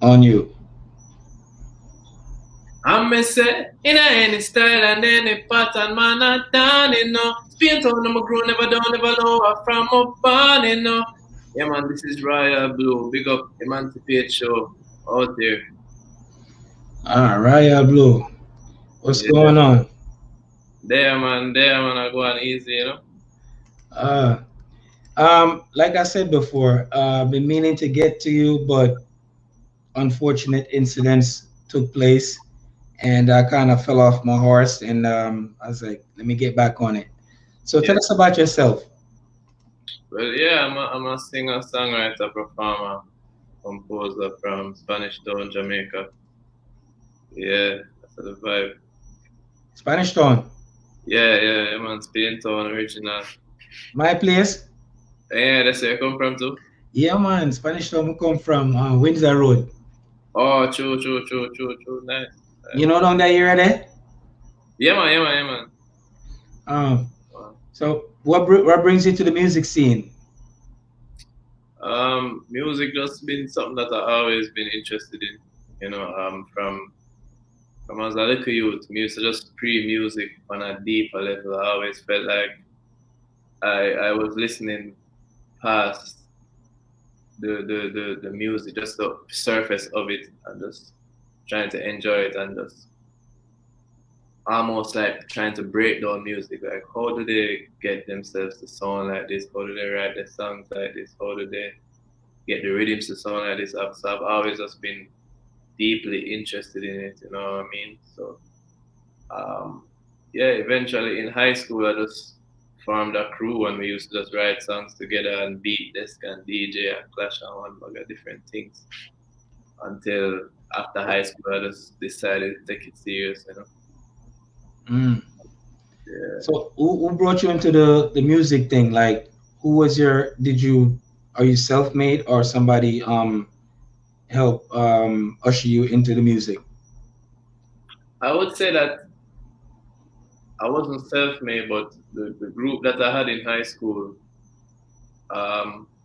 On you. I'm messy in any style and any pattern, man. I done it, no. Spain town, I'm a grown, never done, never know. I'm from up on it, no. Yeah, man, this is Raya Blue. Big up Emancipate Show out there. Raya Blue. What's Yeah, going on? there, man. I go on easy, you know. Uh, like I said before, been meaning to get to you, but unfortunate incidents took place, and I kind of fell off my horse, and I was like, let me get back on it. So Yeah. tell us about yourself. Well, yeah, I'm a singer, songwriter, performer, composer from Spanish Town, Jamaica. Yeah, that's the vibe. Spanish Town, Yeah, man. Spain Town original. my place. Yeah, that's where I come from too. Yeah, man, Spanish Town. We come from Windsor Road. Oh, true. Nice. You know down that area there. Yeah, man. Um, Wow. so what brings you to the music scene? Music just been something that I always been interested in. You know, from as a little youth, music just pre-music on a deeper level. I always felt like I was listening past the music, just the surface of it, and just trying to enjoy it and just almost like trying to break down music. Like, how do they get themselves to sound like this? How do they write their songs like this? How do they get the rhythms to sound like this? So I've always just been deeply interested in it. You know what I mean? So, um, yeah. Eventually, in high school, I just formed a crew and we used to just write songs together and beat desk and DJ and clash on one bag of different things until after high school, I just decided to take it serious. You know? Mm. Yeah. So who brought you into the music thing? Like, who was your? Did you are you self-made or somebody help usher you into the music? I would say that I wasn't self-made, but the group that I had in high school,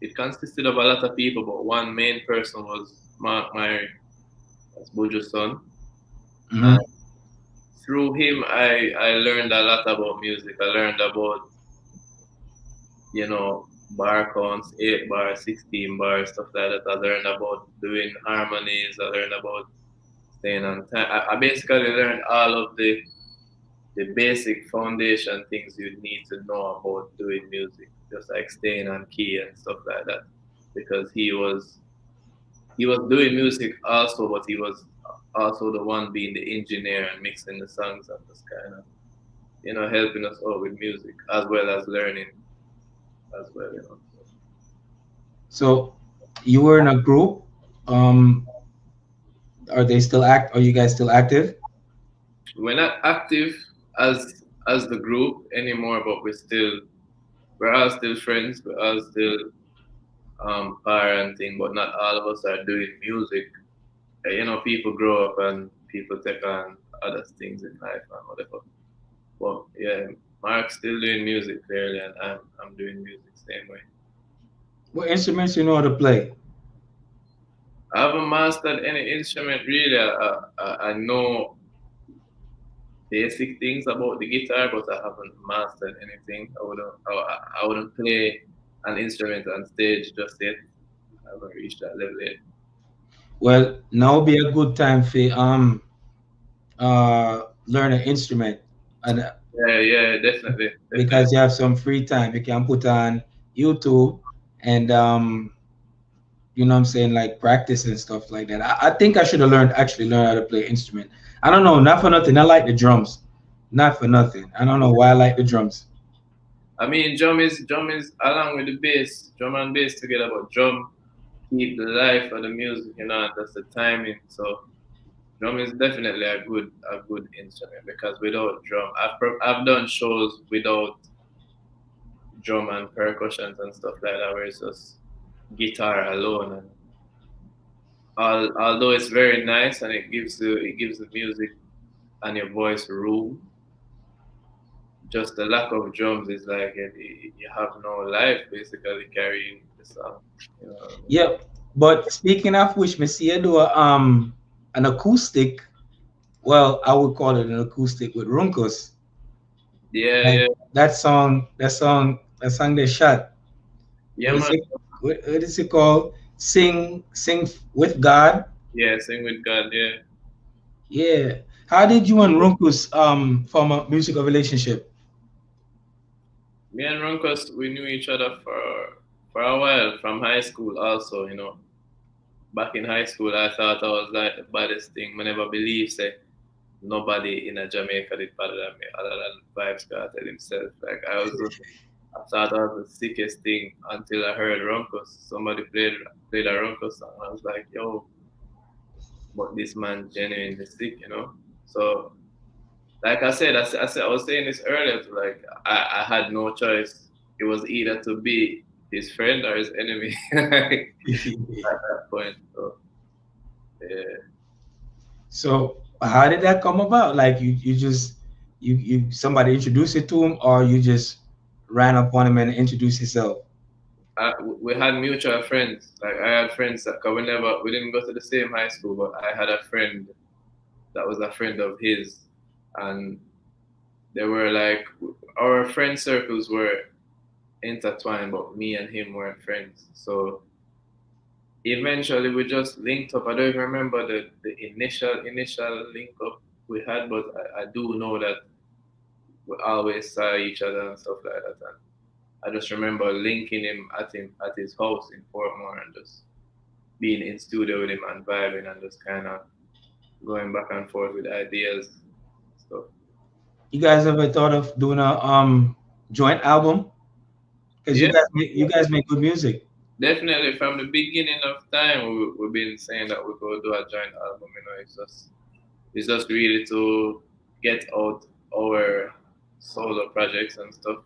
it consisted of a lot of people, but one main person was Mark Myrie, that's Buju's son. Hmm. And through him, I learned a lot about music. I learned about, bar counts, 8 bars, 16 bars, stuff like that. I learned about doing harmonies. I learned about staying on time. I basically learned all of the basic foundation things you need to know about doing music, just like staying on key and stuff like that. Because he was doing music also, but he was also the one being the engineer and mixing the songs and just kind of helping us out with music as well as learning as well. So you were in a group. Um, are they still act? Are you guys still active? We're not active as the group anymore, but we're all still friends. We're all still parenting, but not all of us are doing music. People grow up and people take on other things in life and whatever. But yeah, Mark's still doing music clearly, and I'm doing music same way. What instruments you know how to play? I haven't mastered any instrument really. I know basic things about the guitar, but I haven't mastered anything. I wouldn't play an instrument on stage just yet. I haven't reached that level yet. Well, now would be a good time for learn an instrument, and Yeah, definitely. because you have some free time, you can put on YouTube and you know what I'm saying, like practice and stuff like that. I think I should have actually learned how to play instrument. I don't know, not for nothing. I like the drums. Not for nothing. I don't know why I like the drums. I mean, drum is along with the bass, drum and bass together, but drum keep the life of the music, and that's the timing. So drum is definitely a good instrument because without drum, I've done shows without drum and percussions and stuff like that, where it's just guitar alone, and although it's very nice and it gives the music and your voice room, just the lack of drums is like you have no life basically carrying the song. You know what I mean? Yep. But speaking of which, me see you do an acoustic. Well, I would call it an acoustic with Runcos. Yeah, Like yeah, that song they shot. yeah, What is man. it? What is it called? Sing with God. Yeah, sing with God. Yeah, Yeah. How did you and Runcos form a musical relationship? me and Roncos, we knew each other for a while from high school. Also, back in high school, I thought I was like the baddest thing. I never believed say nobody in a Jamaica did better than me, other than Vibes Cartel himself. Like I thought I was the sickest thing until I heard Roncos. Somebody played a Roncos song. I was like, yo, but this man genuinely sick. So like I said, I was saying this earlier. Like I had no choice. It was either to be his friend or his enemy at that point. So yeah, So how did that come about? Like you just you somebody introduced it to him, or you just ran up on him and introduced yourself? we had mutual friends. Like I had friends that, cause we didn't go to the same high school, but I had a friend that was a friend of his, and they were like our friend circles were intertwined, but me and him weren't friends. So eventually we just linked up. I don't even remember the initial link up we had, but I do know that we always saw each other and stuff like that. And I just remember linking him at his house in Portmore and just being in studio with him and vibing and just kind of going back and forth with ideas and stuff. You guys ever thought of doing a joint album? Because Yeah, you guys make good music. definitely from the beginning of time we've been saying that we go do a joint album. It's just really to get out our solo projects and stuff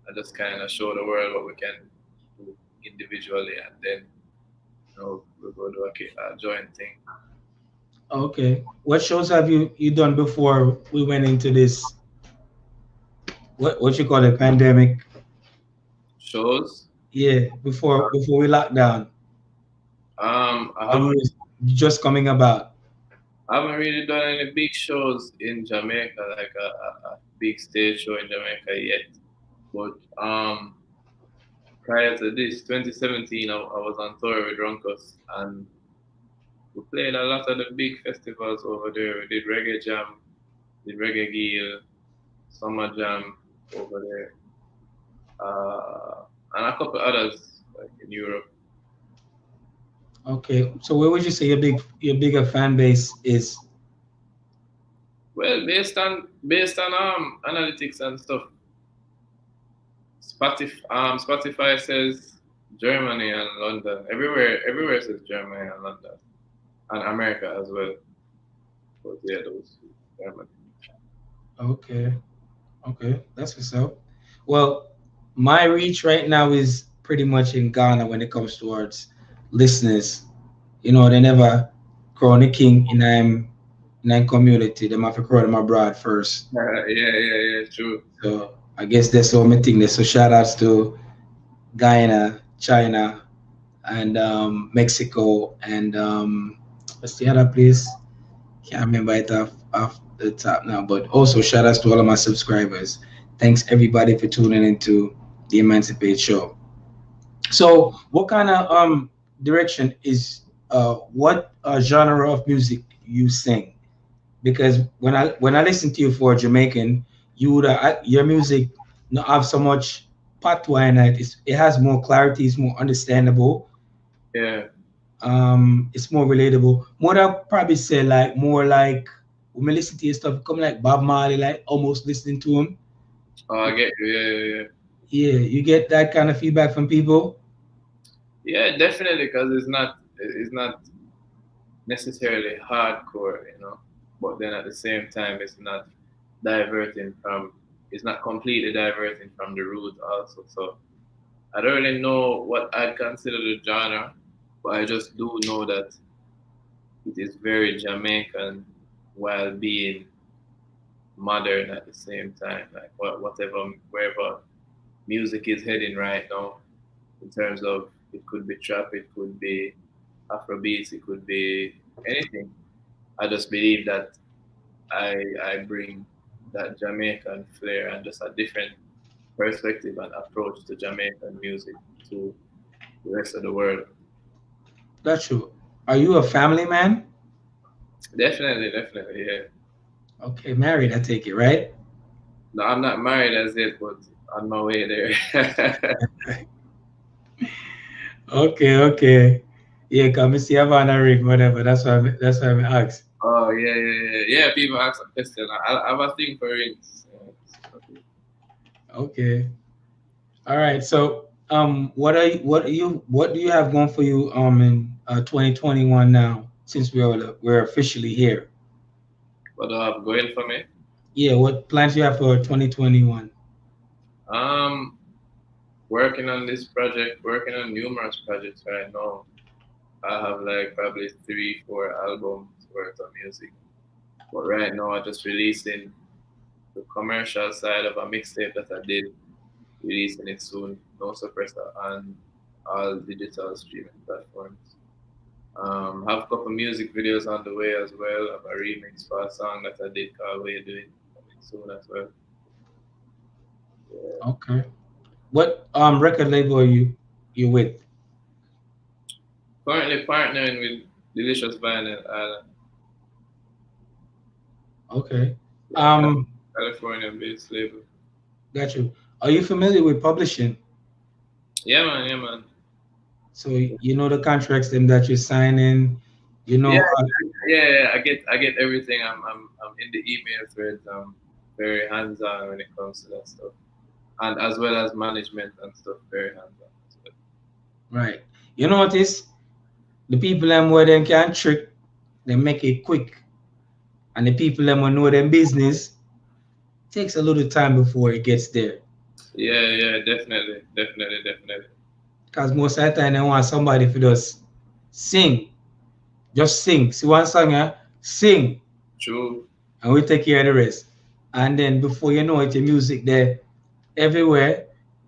and just kind of show the world what we can do individually, and then we go do a joint thing. Okay. What shows have you done before we went into this what you call it pandemic? Shows. Yeah, before we locked down. I Or haven't you was just coming about. I haven't really done any big shows in Jamaica, like a big stage show in Jamaica yet. But prior to this, 2017, I was on tour with Roncos, and we played a lot of the big festivals over there. We did Reggae Jam, did Reggae Gill, Summer Jam over there, and a couple others like in Europe. Okay. So where would you say your bigger fan base is? Well, based on analytics and stuff, Spotify says Germany and London. Everywhere says Germany and London and America as well. But yeah, those two, Germany. Okay. Okay. That's what's up. Well, my reach right now is pretty much in Ghana when it comes towards listeners. They never crown the king in community. Them have to crown them abroad first. Yeah, true. So I guess that's all my thing there. So shout outs to Guyana, China, and Mexico, and what's the other place? Can't remember it off the top now. But also shout outs to all of my subscribers. Thanks everybody for tuning into the Emancipate Show. So what kind of direction is what genre of music you sing? Because when I listen to you for Jamaican, your music not have so much patois in it. It has more clarity. It's more understandable. Yeah. It's more relatable. More I probably say like more like when I listen to your stuff, come like Bob Marley, like almost listening to him. Oh, I get you. Yeah. Yeah, you get that kind of feedback from people. Yeah, definitely, because it's not necessarily hardcore. But then at the same time, diverting from it's not completely diverting from the root also. So I don't really know what I'd consider the genre, but I just do know that it is very Jamaican while being modern at the same time. Like whatever wherever music is heading right now, in terms of it could be trap, it could be Afrobeats, it could be anything. I just believe that I bring that Jamaican flair and just a different perspective and approach to Jamaican music to the rest of the world. That's true. Are you a family man? Definitely, definitely, yeah. Okay, married, I take it, right? No, I'm not married as yet, but on my way there. Okay, okay. Yeah, come and see have on a ring, whatever. That's why I asked. Oh yeah, yeah, yeah. Yeah, people ask a question. I have a thing for rings. Okay. Okay. All right. So, what do you have going for you in 2021 now since we're officially here? What do I have going for me? Yeah, what plans you have for 2021? Um, Working on this project, working on numerous projects right now. I have like probably 3, 4 albums worth of music. But right now, I'm just releasing the commercial side of a mixtape that I did, releasing it soon. No suppressor on all digital streaming platforms. Have a couple music videos on the way as well. Have a remix for a song that I did called "Way You Do It" coming soon as well. Yeah. Okay. What record label are you with? Currently partnering with Delicious Vinyl Island. Okay. Yeah, Um, California-based label. got you. Are you familiar with publishing? Yeah, man. Yeah, man. So you know the contracts them that you're signing. You Yeah, know, yeah, yeah. I get everything. I'm in the email threads. I'm very hands-on when it comes to that stuff, and as well as management and stuff. Very hands-on as well. right. You notice the people them where they can trick, they make it quick, and the people them who know their business takes a little time before it gets there. Yeah, yeah, definitely, definitely, definitely. Cause most of the time they want somebody to just sing, just sing. See one song, yeah? Sing, True. and we take care of the rest. And then before you know it, your music there everywhere,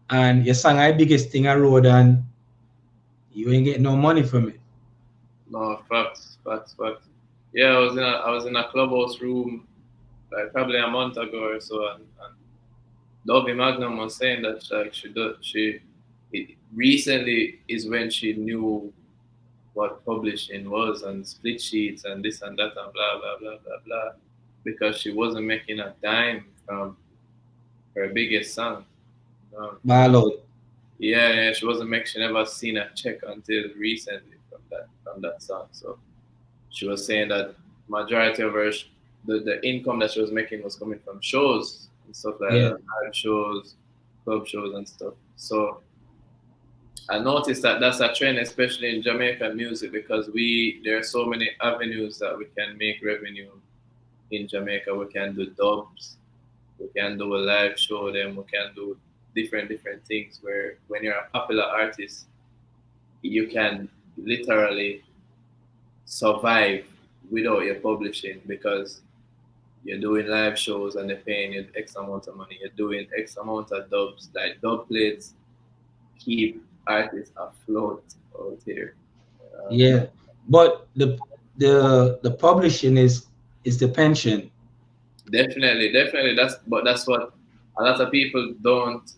and your song are the biggest thing I road, and you ain't getting no money from it. No, facts, facts, facts. Yeah, I was in a clubhouse room like probably a month ago or so, and Dovey Magnum was saying that like she it recently is when she knew what publishing was and split sheets and this and that and blah blah blah blah blah because she wasn't making a dime from her biggest song. Ball Yeah, yeah, she wasn't making. She never seen a check until recently from that song. So she was saying that majority of her the income that she was making was coming from shows and stuff like Yeah, that, live shows, club shows and stuff. So I noticed that that's a trend, especially in Jamaican music, because there are so many avenues that we can make revenue in Jamaica. We can do dubs, we can do a live show, then we can do different things. Where when you're a popular artist, you can literally survive without your publishing because you're doing live shows and they're paying you X amount of money. You're doing X amount of dubs, like dub plates keep artists afloat out here. Um, yeah. But the publishing is the pension. Definitely, definitely. That's what a lot of people don't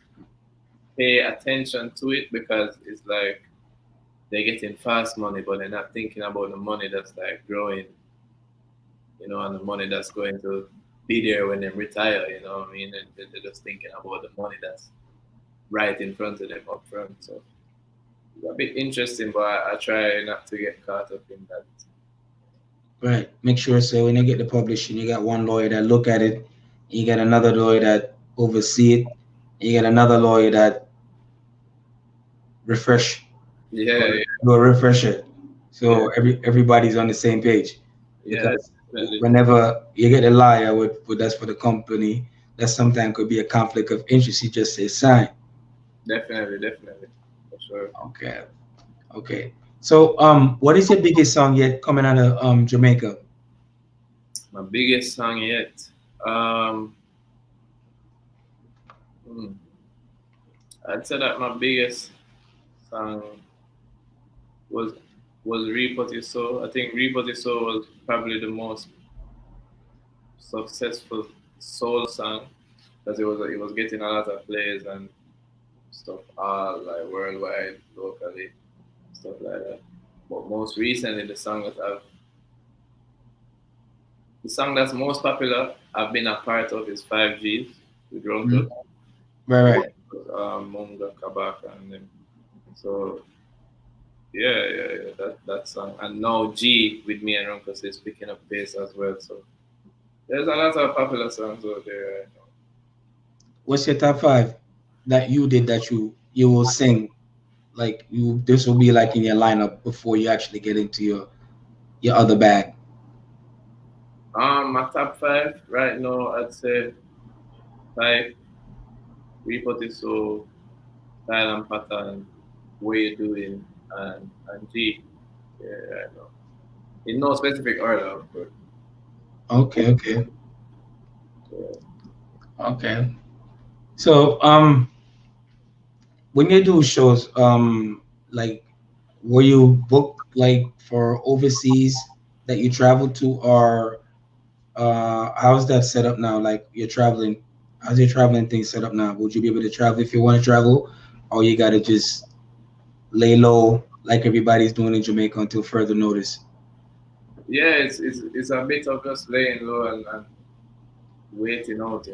pay attention to it because it's like they're getting fast money, but they're not thinking about the money that's like growing, and the money that's going to be there when they retire. You know what I mean? And they're just thinking about the money that's right in front of them up front. So it's a bit interesting, but I try not to get caught up in that. Right. Make sure so when you get the publishing, you got one lawyer that look at it, you get another lawyer that oversee it, you get another lawyer that refresh Yeah, or yeah, do a refresher. yeah, So everybody's on the same page. yeah, Because definitely, whenever you get a liar with that's for the company, that sometimes could be a conflict of interest. You just say sign. definitely, definitely, for sure. Okay. Okay. So what is your biggest song yet coming out of Jamaica? My biggest song yet. Um, hmm, I'd say that my biggest song was. was Repotiso. I think Repotiso was probably the most successful soul song because it was getting a lot of plays and stuff all like worldwide, locally, stuff like that. But most recently, the song that's most popular I've been a part of is 5Gs with Mhm. Runkle, Right, right. Munga Kabaka and them. So yeah, that song. And now G with me and Runkle is picking up pace as well. So there's a lot of popular songs out there right now. What's your top five that you did that you will sing? Like you, this will be like in your lineup before you actually get into your other bag. My top five right now, I'd say five, Repotiso, Thailand Pattern, What You Doing, and G. Yeah, right now. In no specific order, of course. Okay, okay, Yeah. okay. So when you do shows, like were you booked like for overseas that you travel to, or how's that set up now? Like you're traveling, how's your traveling thing set up now? Would you be able to travel if you want to travel, or you gotta just lay low like everybody's doing in Jamaica until further notice? Yeah, it's a bit of just laying low and waiting out,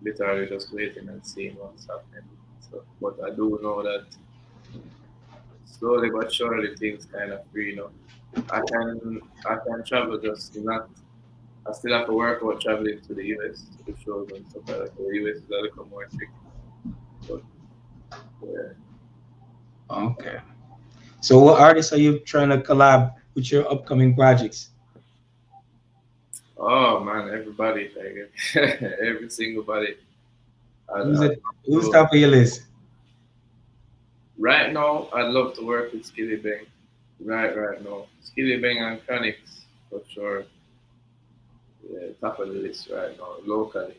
literally just waiting and seeing what's happening. So, but I do know that slowly but surely things kind of free. I can travel, just not. I still have to work out traveling to the US to the shows and stuff like that. The US is a little more tricky, but yeah. Okay. So what artists are you trying to collab with your upcoming projects? Oh man, everybody, like every single body. Who's I it? Who's so top of your list? right now, I'd love to work with Skilly Bang. Right now, Skilly Bang and Chronix for sure. Yeah, top of the list right now, locally.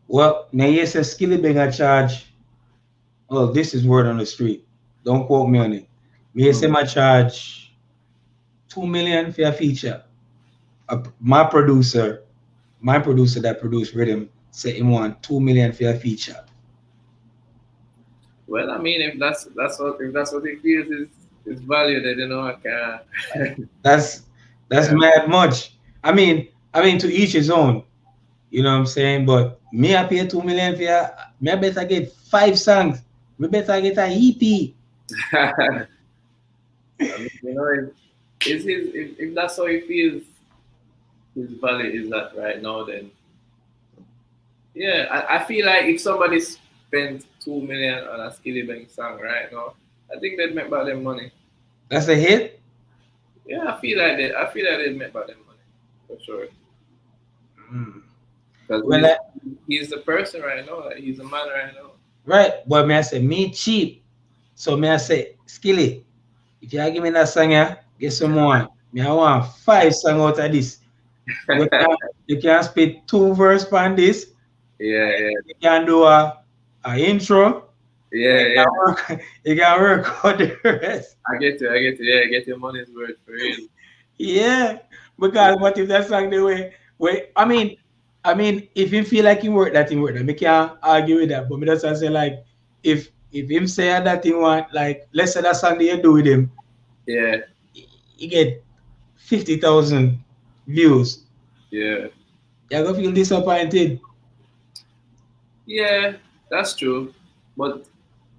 Well, now yes, a skilly bang charge. Well, this is word on the street. Don't quote me on it. Me say Mm. my charge 2 million for a feature. My producer that produced rhythm said he want 2 million for a feature. Well, I mean, if that's what he feels is valued, then I can. That's that's Yeah, mad much. I mean to each his own. You know what I'm saying? But me I pay 2 million for ya, me I better get 5 songs. Me better get a EP. I mean, if that's how he feels his value is that right now, then yeah, I feel like if somebody spent 2 million on a Skilly Bang song right now, I think they'd make about them money. That's a hit. Yeah, I feel like they'd make about them money for sure. Mm. Because Well, he's the person right now. Like, he's a man right now. right. But me I say me cheap. So me I say Skilly. If you give me that song, yeah, get some more. Me I want 5 songs out of this. You can spit 2 verse on this. Yeah, yeah, You can do a intro. yeah, You yeah. can work. You can work on the rest. I get you. Yeah, get your money's worth for real. Yeah, because what if that song the way? Wait, I mean, if him feel like he work that thing work, then me can't argue with that. But me just say like, if him say that thing want like, let's say that song that you do with him, Yeah, he get 50,000 views. yeah, You're gonna feel disappointed. yeah. That's true. But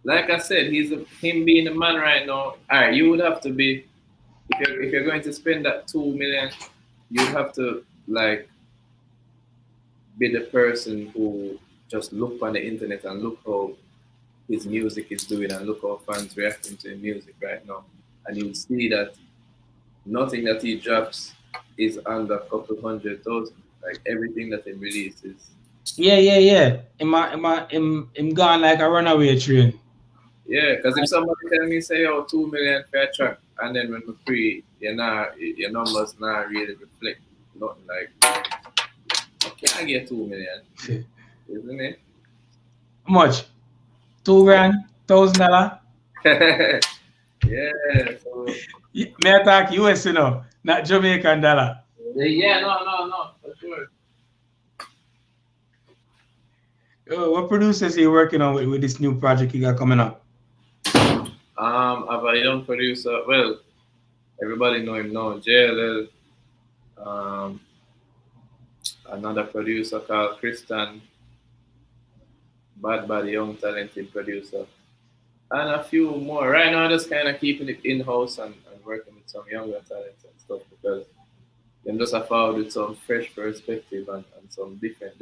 like I said, him being a man right now. All right, you would have to be if you're going to spend that 2 million, you have to like be the person who just look on the internet and look how his music is doing and look how fans reacting to his music right now, and you'll see that nothing that he drops is under a couple 100,000. Like everything that he releases. Yeah, yeah, yeah. Him gone like a runaway train. Yeah, because if somebody tell me say, "Oh, 2 million for a track," and then when we free, your numbers not really reflect nothing. Like you can't get 2 million, isn't it? How much? 2 grand, $1,000. Yeah. So. May I talk US, not Jamaican dollar. Yeah, no, for sure. What producers are you working on with this new project you got coming up? I have a young producer. Well, everybody know him now. JLL. Um, another producer called Christian. Bad, young, talented producer. And a few more. Right now, just kind of keeping it in house and working with some younger talents and stuff because them just have found with some fresh perspective and some different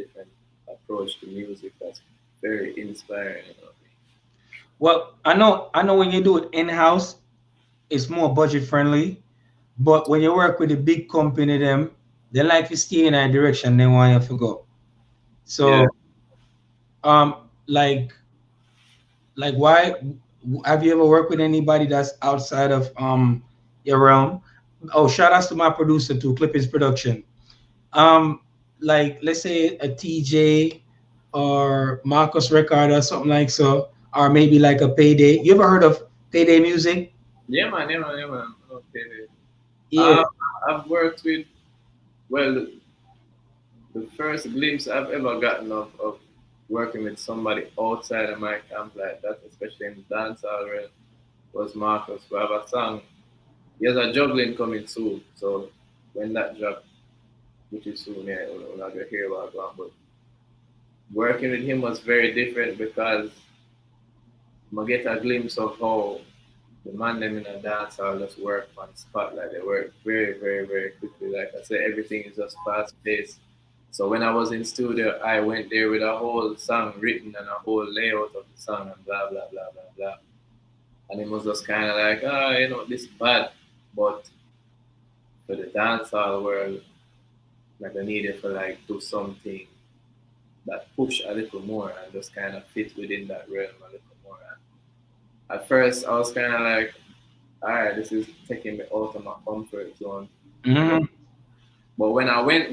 approach to music that's very inspiring. You know. Well, I know when you do it in house, it's more budget friendly. But when you work with a big company, them they like to stay in a direction they want you to go. Yeah, So, like why have you ever worked with anybody that's outside of your realm? Oh, shout outs to my producer too, Clippings Production. Um, like let's say a TJ or Marcus Record or something like so, or maybe like a Payday. You ever heard of Payday Music? yeah, man. Okay. Yeah. Um, I've worked with, well, the first glimpse I've ever gotten of working with somebody outside of my camp like that, especially in the dancehall realm, was Marcus. We have a song. He has a juggling coming soon, so when that drop, which is soon, yeah, we'll not gonna hear about that. But working with him was very different because I get a glimpse of how the man them in a dance hall just work on spot, like they work very quickly. Like I said, everything is just fast paced. So when I was in studio, I went there with a whole song written and a whole layout of the song and blah. And it was just kind of like, this is bad. But for the dancehall world, like I needed to like do something that push a little more and just kind of fit within that realm a little more. And at first, I was kind of like, all right, this is taking me out of my comfort zone. You know? Hmm. But when I went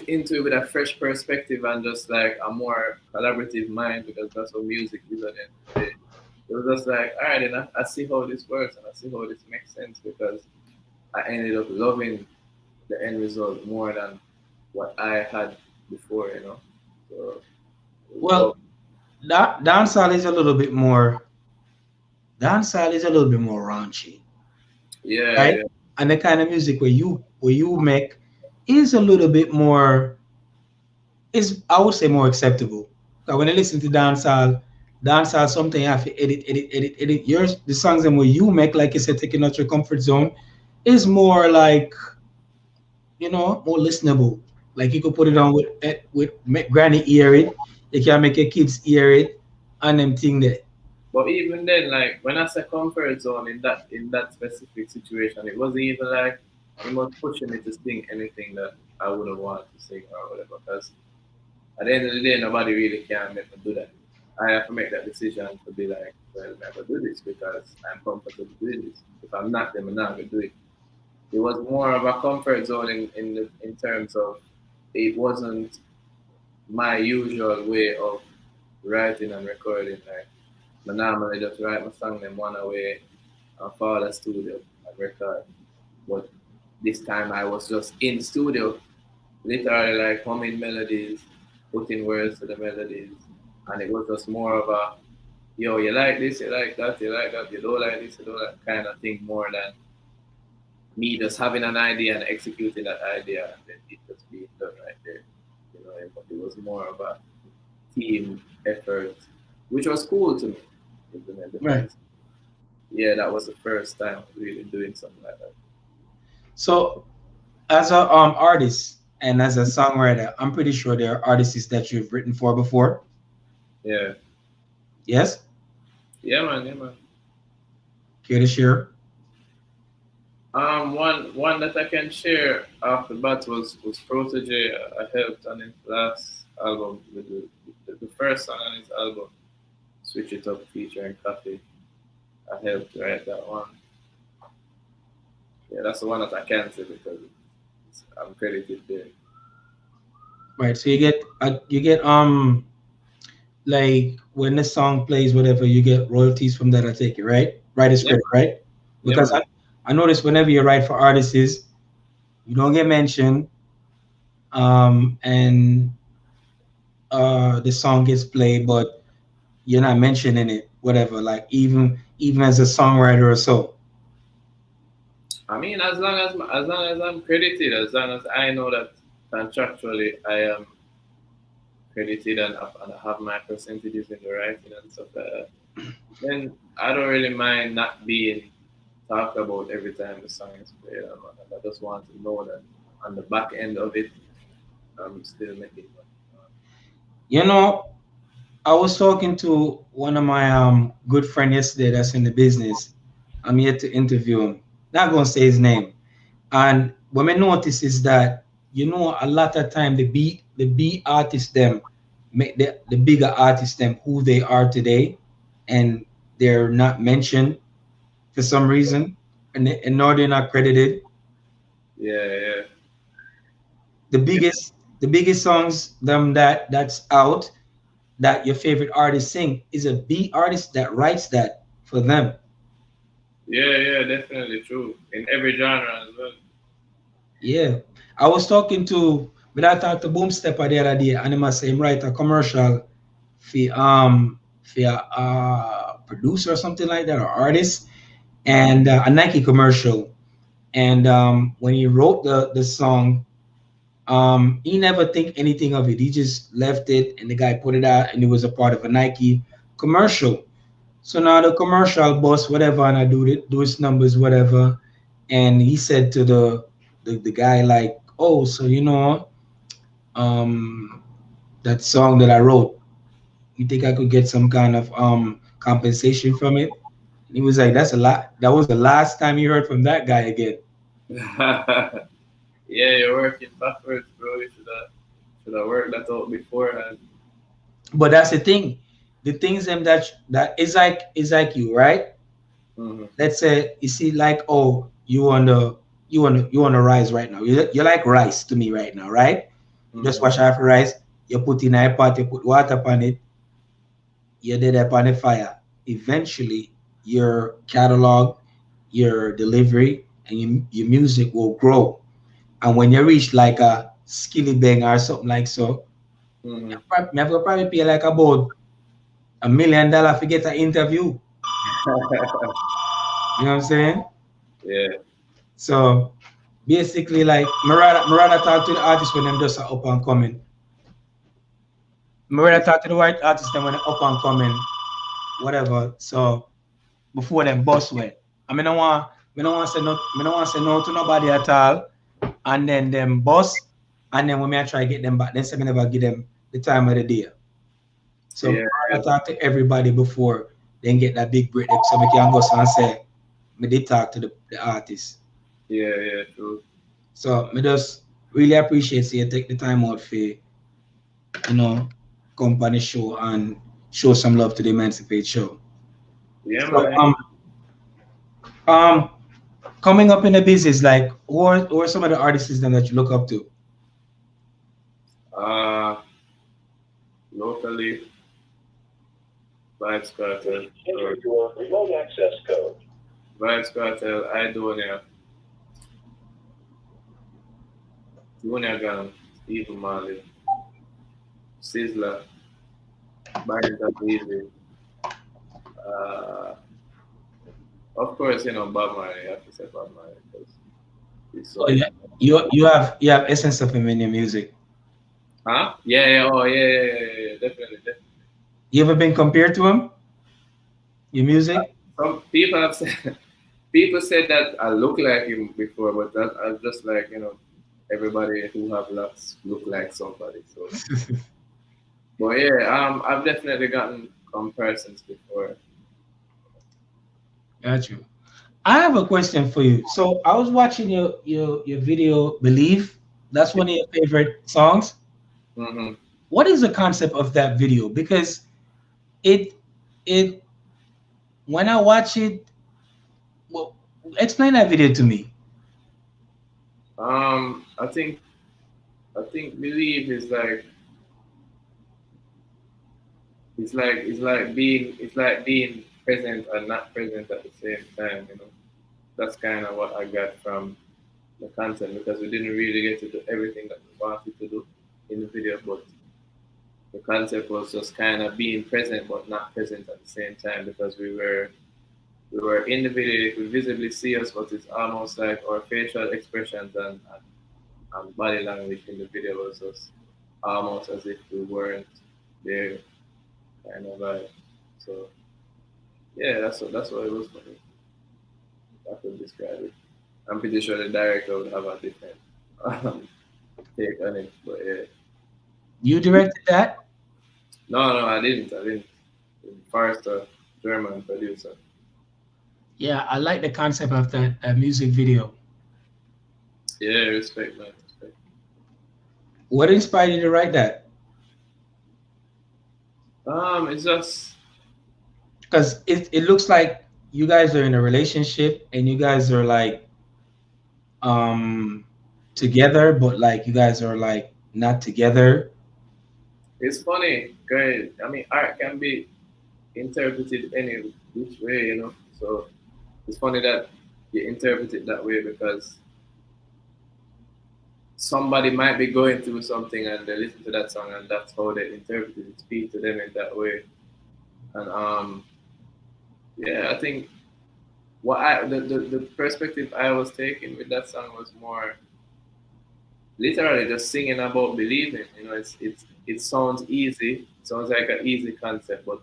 into it with a fresh perspective and just like a more collaborative mind, because that's what music is at the end of the day. It was just like, all right, and I see how this works and I see how this makes sense because I ended up loving the end result more than what I had before, you know. So it was Well, dope. that dancehall is a little bit more. Dancehall is a little bit more raunchy, Yeah, right? yeah. And the kind of music where you make is a little bit more is I would say more acceptable. Because when I listen to dancehall something you have to edit. Yours the songs and where you make, like you said, taking out your comfort zone, is more like more listenable. Like you could put it on with make granny hear it. You can make your kids hear it, and them thing that. But even then, like when I say comfort zone in that specific situation, it wasn't even like it was pushing me to sing anything that I wouldn't want to sing or whatever. Because at the end of the day, nobody really can make me do that. I have to make that decision to be like, well, I'm gonna do this because I'm comfortable doing this. If I'm not, then I'm not gonna do it. It was more of a comfort zone in terms of it wasn't my usual way of writing and recording. Like I normally just write my song then one away and follow the studio and record. But this time I was just in studio, literally like humming melodies, putting words to the melodies, and it was just more of a yo, you like this, you like that, you don't like this, you don't like kind of thing more than me just having an idea and executing that idea and then it just being done right there. You know, it was more of a team effort, which was cool to me, Right. because yeah, that was the first time really doing something like that. So as a artist and as a songwriter, I'm pretty sure there are artists that you've written for before. Yeah, Yes, yeah, man. care to share? One that I can share off the bat was Protege. I helped on his last album, the first song on his album, Switch It Up featuring Coffee. I helped write that one. Yeah, that's the one that I can say because I'm credited there. Right. So you get like when the song plays, whatever, you get royalties from that. I take it, right? Write a Yeah, script, right? yeah, Because man. I notice whenever you write for artists, you don't get mentioned, and the song gets played, but you're not mentioning it, whatever. Like even as a songwriter or so. I mean, as long as I'm credited, as long as I know that contractually I am credited and I have my percentages in the writing and stuff like that, then I don't really mind not being talked about every time the song is played. And I just want to know that on the back end of it, I'm still making money. You know, I was talking to one of my good friend yesterday that's in the business. I'm yet to interview him. Not gonna say his name. And what I notice is that a lot of time the B artists them make the bigger artists them who they are today, and they're not mentioned for some reason, and nor they're not credited. Yeah, yeah, yeah, The biggest songs them that's out that your favorite artist sing is a B artist that writes that for them. yeah, yeah. Definitely true in every genre as well. Yeah. I was talking to when I talked to Boom Stepper the other day, and he must say him write a commercial for a producer or something like that or artist, and a Nike commercial. And when he wrote the song, he never think anything of it. He just left it, and the guy put it out, and it was a part of a Nike commercial. So now the commercial boss, whatever, and I do his numbers, whatever. And he said to the guy, like, oh, so that song that I wrote, you think I could get some kind of compensation from it? And he was like, that's a lot. That was the last time you heard from that guy again. Yeah, you're working backwards, bro. You should have worked that out beforehand. But that's the thing. The things them that is like you, right? Mm-hmm. Let's say you see like, oh, you on the rise right now. You're like rice to me right now, right? You just Mm-hmm. wash off rice, you put in a pot, you put water upon it, you did upon the fire. Eventually your catalog, your delivery, and your music will grow. And when you reach like a skilly bang or something like so, Mm-hmm. you have to probably pay like about $1 million to get an interview. You know what I'm saying? Yeah. So basically, like, Marada talk to the artists when them just are up and coming. Marada talk to the white artists then when they up and coming, whatever. So before them boss went. I mean, I don't want to say no. I don't want to say no to nobody at all. And then them boss, and then when I try to get them back, then say me never give them the time of the day. So Yeah. I talk to everybody before then get that big break, so we can go and say me did talk to the artist. Yeah. Yeah. True. So me just really appreciate you take the time out for company show and show some love to the Emancipate show. Yeah, So man. um coming up in the business, like who are some of the artists then that you look up to? Uh, locally, Vibes Cartel, Enter or your remote access code. Vibes Cartel, Idonia, Junior Gang, Stephen Marley, Sizzler, Barrington Weezy, uh, of course, Bob Marley. I have to say Bob Marley because he's Oh so. yeah, you have essence of him in your music. Huh? Yeah, yeah, oh, yeah, yeah, yeah, yeah, definitely, definitely. You ever been compared to him? Your music? Some people have said, people said that I look like him before, but that I just like, everybody who have looks look like somebody. So, but yeah, I've definitely gotten comparisons before. Got you. I have a question for you. So I was watching your video, Believe. That's one of your favorite songs. Hmm. What is the concept of that video? Because it it when I watch it, well, explain that video to me. I think believe is like it's like being present and not present at the same time. that's kind of what I got from the content because we didn't really get to do everything that we wanted to do in the video, but the concept was just kind of being present but not present at the same time because we were in the video, you could visibly see us, but it's almost like our facial expressions and body language in the video was just almost as if we weren't there, kind of like. So yeah, that's what it was for me. I could describe it. I'm pretty sure the director would have a different um, take on it, but yeah. You directed that? No, no, I didn't. I didn't. First, German producer. Yeah, I like the concept of that music video. Yeah, respect, man. Respect. What inspired you to write that? It's just Because it looks like you guys are in a relationship and you guys are like um together, but like you guys are like not together. it's funny, cause I mean, art can be interpreted any which way, you know. So it's funny that you interpret it that way because somebody might be going through something and they listen to that song and that's how they interpret it, speak to them in that way. And yeah, I think the perspective I was taking with that song was more literally just singing about believing. You know, it sounds easy, it sounds like an easy concept, but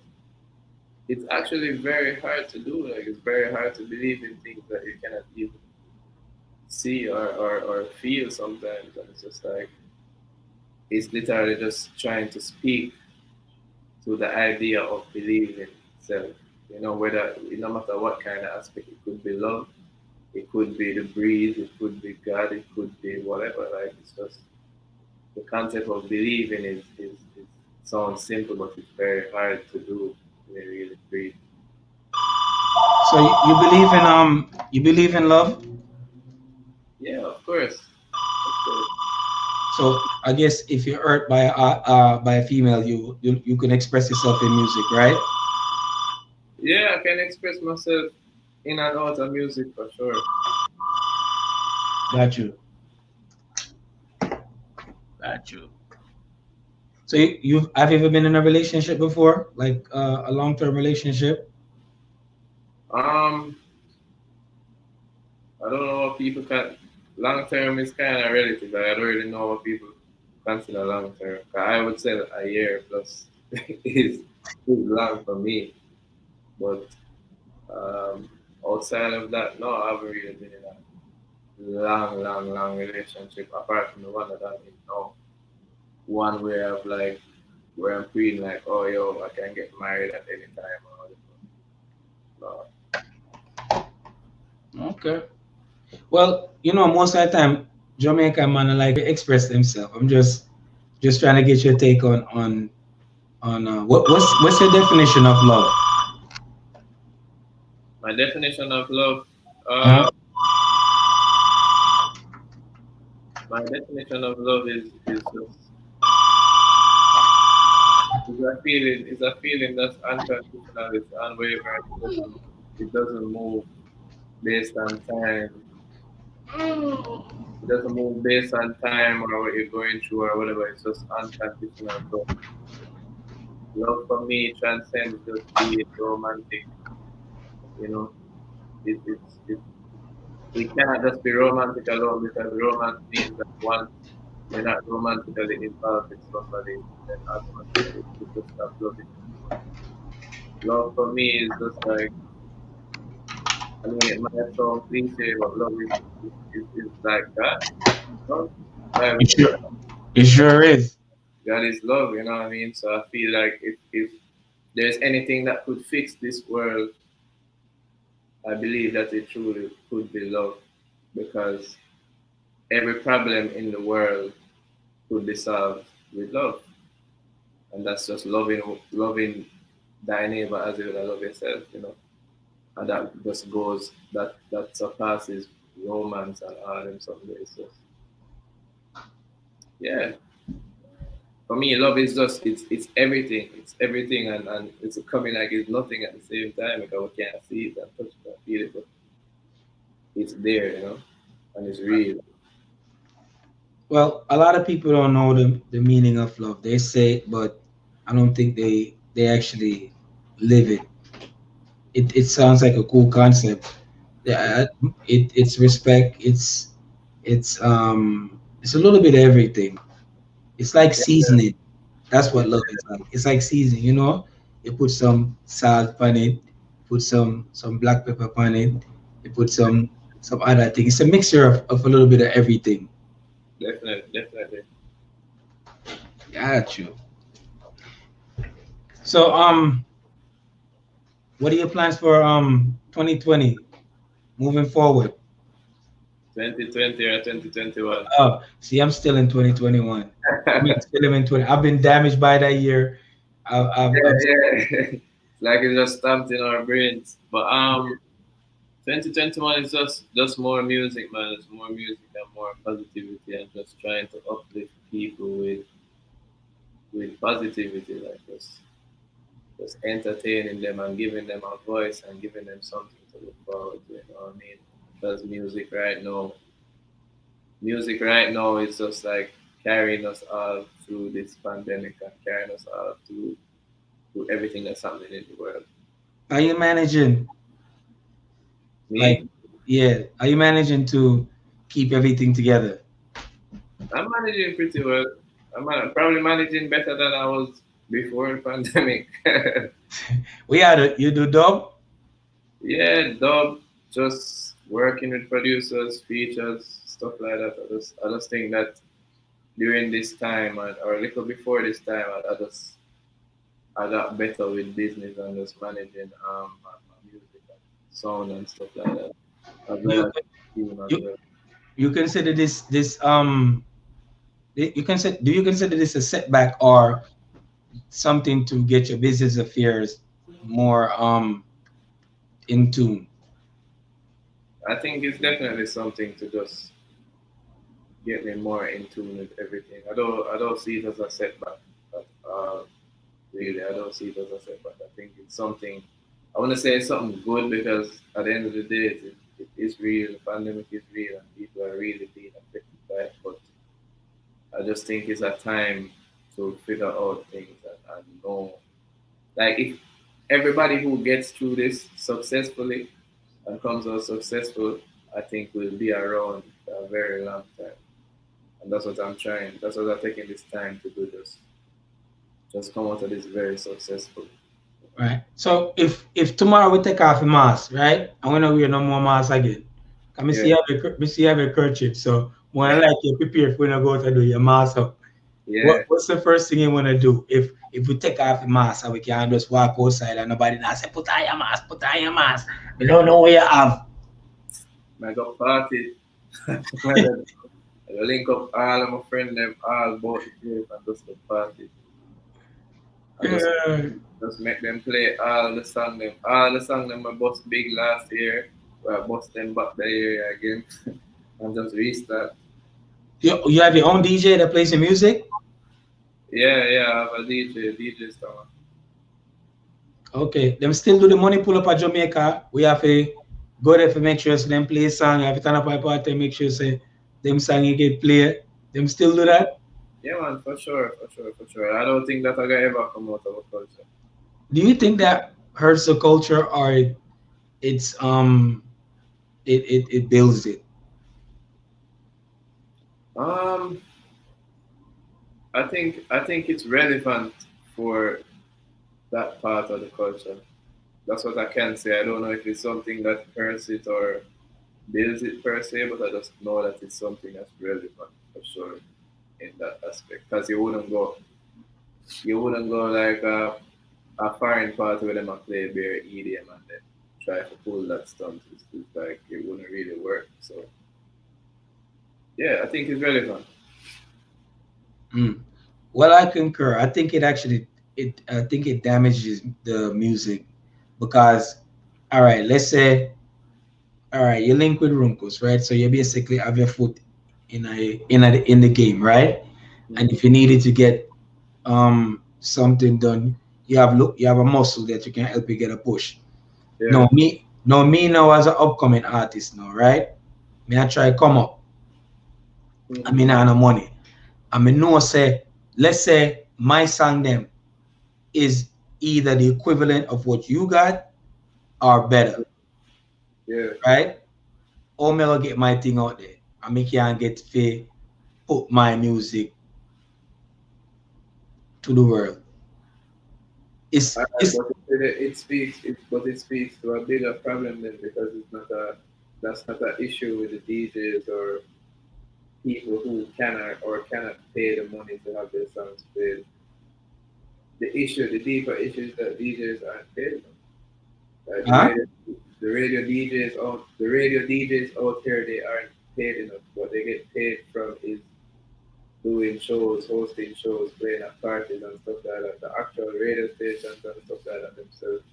it's actually very hard to do. Like it's very hard to believe in things that you cannot even see or feel sometimes. And it's just like it's literally just trying to speak to the idea of believing itself. You know, whether no matter what kind of aspect, it could be love, it could be the breeze, it could be God, it could be whatever. Like it's just the concept of believing is sounds simple, but it's very hard to do in a really breathe. So you believe in love. Yeah, of course. Of course. So I guess if you're hurt by a female, you can express yourself in music, right? Yeah, I can express myself in and out of music for sure. Got you. Got you. So you have you ever been in a relationship before, like a long term relationship? Um, I don't know what people can. Long term is kind of relative. Like, I don't really know what people consider long term. I would say a year plus is long for me. But um, outside of that, no, I haven't really been in a long relationship apart from the one that I'm in now. One where I've like where I'm feeling like, oh yo, I can get married at any time or whatever. Okay. Well, most of the time, Jamaican man like to express themselves. I'm just trying to get your take on what's your definition of love? My definition of love, Huh? my definition of love is just is a feeling that's unconditional, it's unwavering, it doesn't move based on time. It doesn't move based on time or what you're going through or whatever. It's just unconditional. So love for me transcends just being romantic. You know, it cannot just be romantic alone because romance means that once you're not romantically involved with somebody, then automatically you just stop loving them. Love for me is just like, I mean, it might sound cliche, but love is like God. You know? It Bible sure, it sure is. God is love, you know what I mean? So I feel like if there's anything that could fix this world, I believe that it truly could be love because every problem in the world could be solved with love. And that's just loving thy neighbor as you would love yourself, you know. And that just goes that surpasses romance and all them something. It's just yeah. For me, love is just it's everything. It's everything and it's coming like it's nothing at the same time because we can't see it and touch it and feel it. But it's there, and it's real. Well, a lot of people don't know the meaning of love. They say it, but I don't think they actually live it. It sounds like a cool concept. Yeah, it's respect. It's a little bit of everything. It's like seasoning. That's Yeah, what love is like. It's like seasoning. You put some salt on it, put some black pepper on it, you put some other thing. It's a mixture of a little bit of everything. definitely, definitely. Got you. So what are your plans for 2020 moving forward? 2020 or 2021. Oh, see, I'm still in 2021. I mean, still in 20. I've been damaged by that year. I've Yeah, yeah. It's like it's just stamped in our brains. But 2021 is just more music, man. It's more music and more positivity, and just trying to uplift people with positivity, like just entertaining them and giving them a voice and giving them something to look forward to. You know what I mean? Because music right now is just like carrying us all through this pandemic and carrying us all through everything that's happening in the world. Are you managing, like, Me, yeah, are you managing to keep everything together? I'm managing pretty well. Probably managing better than I was before the pandemic. You do dub? Yeah, dub, just working with producers, features, stuff like that. I just think that during this time or a little before this time, I got better with business and just managing my music and sound and stuff like that, as well You as team as you well. you consider this you consider do you consider this a setback or something to get your business affairs more in tune? I think it's definitely something to just get me more in tune with everything. I don't see it as a setback. But, really, I don't see it as a setback. I think it's something. I want to say it's something good because at the end of the day, it is real. The pandemic is real, and people are really being affected by it. But I just think it's a time to figure out things and know. Like if everybody who gets through this successfully and comes out successful, I think will be around for a very long time. And that's what I'm trying. That's what I'm taking this time to do. Just come out of this very successful. Right. So if tomorrow we take off the mask, right? I want to wear no more mask again. Come me Yeah, see have a kerchief. So when I like you prepare if we not go to do your mask up. yeah. What's the first thing you want to do if we take off the mask and we can just walk outside and nobody not say put on your mask, put on your mask. We don't know where you have. I got party. I link up all of my friends them all about the place and just the party. And Yeah. just make them play all the song them I bust big last year. Where I bust them back the year again and just restart. You have your own DJ that plays your music? Yeah, yeah, I have a DJ song. Okay. Them still do the money pull up at Jamaica. We have to go there to make sure so them play song. You have to turn up my party, make sure say them song you get played. Them still do that? Yeah man, for sure, for sure, for sure. I don't think that I gonna ever come out of a culture. Do you think that hurts the culture or it's it builds it? Um I think it's relevant for that part of the culture. That's what I can say. I don't know if it's something that hurts it or builds it per se, but I just know that it's something that's relevant for sure in that aspect. Because you wouldn't go like a foreign party where them a play bare EDM and then try to pull that stunt. It's like it wouldn't really work. So yeah, I think it's relevant. Mm. Well, I concur. I think it actually I think it damages the music because all right, let's say all right, you link with Runcos, right? So you basically have your foot in the game, right? And Mm. if you needed to get something done, you have a muscle that you can help you get a push. Yeah, No, me. Now me now as an upcoming artist now, right? Me I try come up. I Mm-hmm. mean I no money. I mean no say, let's say my song them is either the equivalent of what you got or better, Yeah. right? Or me will get my thing out there. I make can get to put my music to the world. Alright, It's but but it speaks to a bigger problem then because it's not a that's not an issue with the DJs or people who cannot pay the money to have their songs played. The deeper issue is that DJs aren't paid enough. Like huh? the radio DJs out here, they aren't paid enough. What they get paid from is doing shows, hosting shows, playing at parties and stuff like that. The actual radio stations and stuff like that themselves,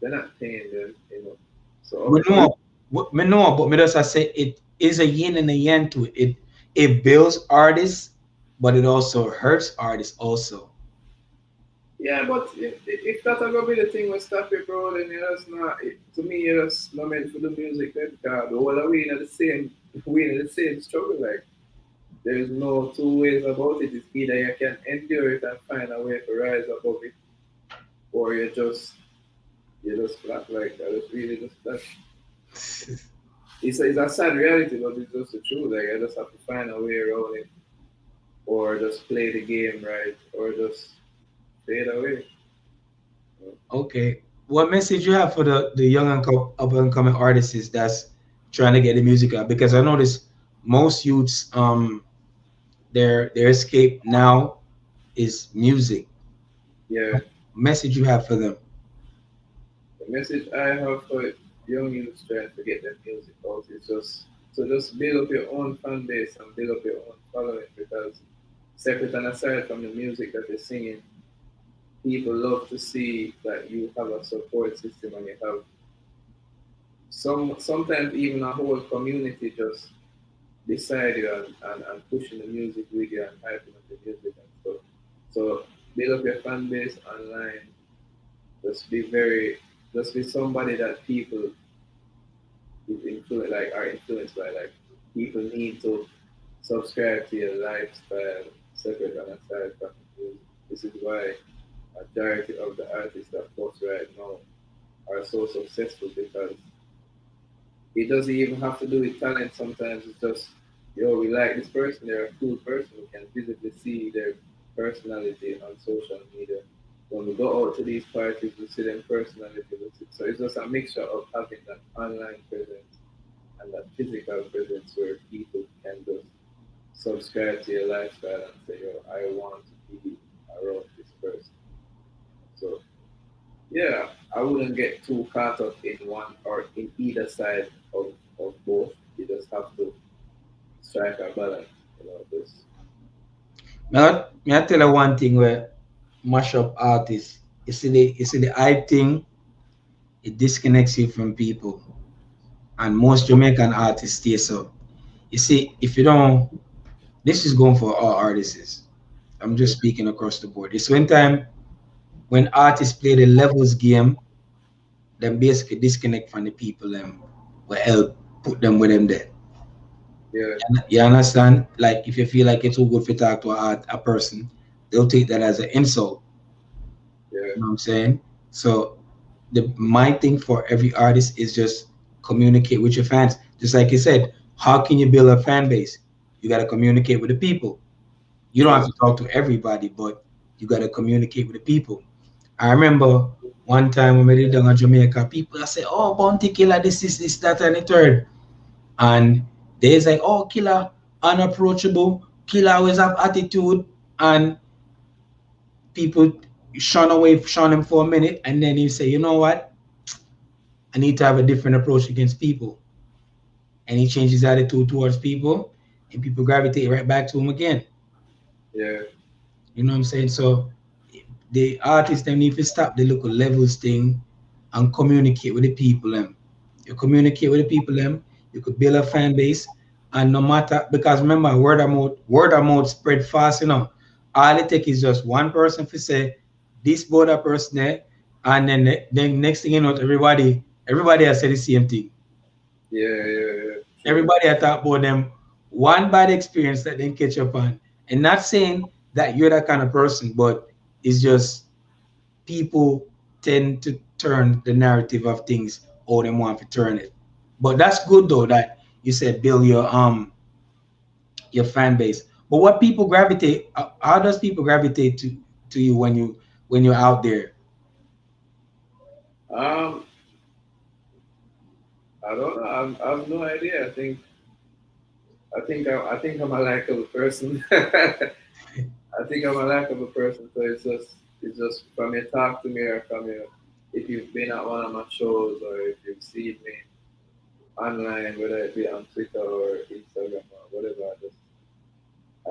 they're not paying them, you know. So We of course, know, me know, but me just I say it is a yin and a yang to it. It builds artists, but it also hurts artists also. yeah, but if that's gonna be the thing with stop it, bro, then you just not. To me, you just not meant for the music. Then, because the whole of we in the same struggle. Like there's no two ways about it. It's either you can endure it and find a way to rise above it, or you just flat like that. It's really just that. It's a sad reality, but it's just the truth. Like I just have to find a way around it, or just play the game right, or just fade away. Okay. What message you have for the young and up and coming artists that's trying to get the music out? Because I notice most youths their escape now is music. Yeah, Message you have for them. the message I have for young youths trying to get their music out is just build up your own fan base and build up your own following because separate and aside from the music that you're singing, people love to see that you have a support system and you have sometimes even a whole community just beside you and pushing the music with you and hyping up the music and stuff. So build up your fan base online. Just be very just be somebody that people are influenced by. Like people need to subscribe to your lifestyle separate and aside from music. This is why majority of the artists that post right now are so successful because it doesn't even have to do with talent. Sometimes it's just, yo, we like this person. They're a cool person. We can visibly see their personality on social media. When we go out to these parties, we see them personality. So it's just a mixture of having that online presence and that physical presence where people can just subscribe to your lifestyle and say, yo, I want to be around this person. So yeah, I wouldn't get too caught up in one or in either side of both. You just have to strike a balance, you know, just May I tell you one thing where mash up artists. You see the hype thing, it disconnects you from people. And most Jamaican artists stay so. You see, if you don't, this is going for all artists. I'm yeah, just speaking across the board. It's when time when artists play the levels game, then basically disconnect from the people will help put them with them there. yeah, You understand? Like if you feel like it's too good to talk to a person, they'll take that as an insult. yeah, You know what I'm saying? So the my thing for every artist is just communicate with your fans. Just like you said, how can you build a fan base? You got to communicate with the people. You don't have true, to talk to everybody, but you got to communicate with the people. I remember one time when we did down in Jamaica, people I say, "Oh, Bounty Killer, this, that, and the third," and there's like, "Oh, Killer, unapproachable. Killer always have attitude," and people shun him for a minute, and then you say, "You know what? I need to have a different approach against people." And he changed his attitude towards people, and people gravitate right back to him again. yeah, You know what I'm saying? So the artists them need to stop the local levels thing and communicate with the people them. You communicate with the people them, you could build a fan base, and no matter because remember word of mouth spread fast, you know. All it take is just one person to say this border person there, and then next thing you know, everybody Everybody has said the same thing. Yeah, yeah, yeah. True. Everybody I talk about them one bad experience that they catch up on. And not saying that you're that kind of person, but it's just people tend to turn the narrative of things or they want to turn it. But that's good though that you said build your fan base. But what people gravitate how does people gravitate to you when you're out there? Um, I don't know. I have no idea. I think I'm a likable person. I think I'm a likable person. So it's just from your talk to me or from your if you've been at one of my shows or if you've seen me online, whether it be on Twitter or Instagram or whatever.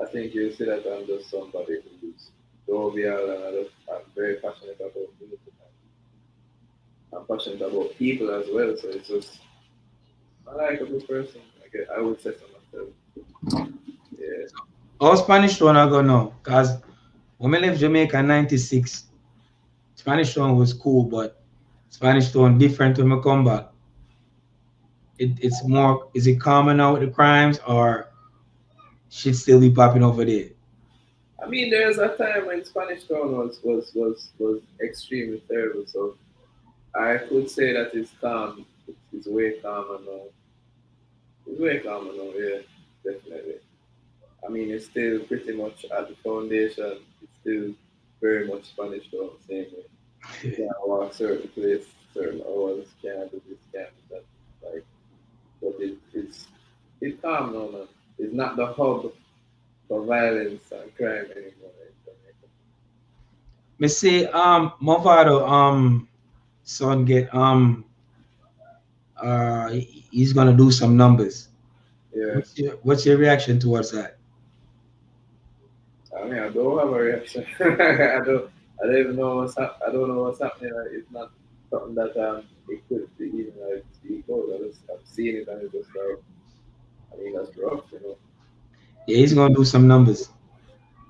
I think you see that I'm just somebody who's jovial and I'm very passionate about music. I'm passionate about people as well. So it's just I like a good person. I would say to myself, yeah. All Spanish one I go now. Cause when I left Jamaica in '96, Spanish Town was cool, but Spanish Town different when I come back. It's more is it common now with the crimes or shit still be popping over there? I mean, there's a time when Spanish Town was extremely terrible. So I could say that it's calm. It's way calmer now. It's way calmer now. Yeah, definitely. I mean, it's still pretty much at the foundation. It's still very much Spanish Town, same way. You can't walk certain place, certain hours, can't do this, can't do that. Like, but it's calm now, man. It's not the hub for violence and crime anymore. Me say Movado son get he's gonna do some numbers. Yeah, What's your reaction towards that? I mean, I don't have a reaction. I don't even know I don't know what's happening. Like, it's not something that it could be even like speak out. I've seen it and it's just like, I mean, that's rough, you know. Yeah, he's gonna do some numbers.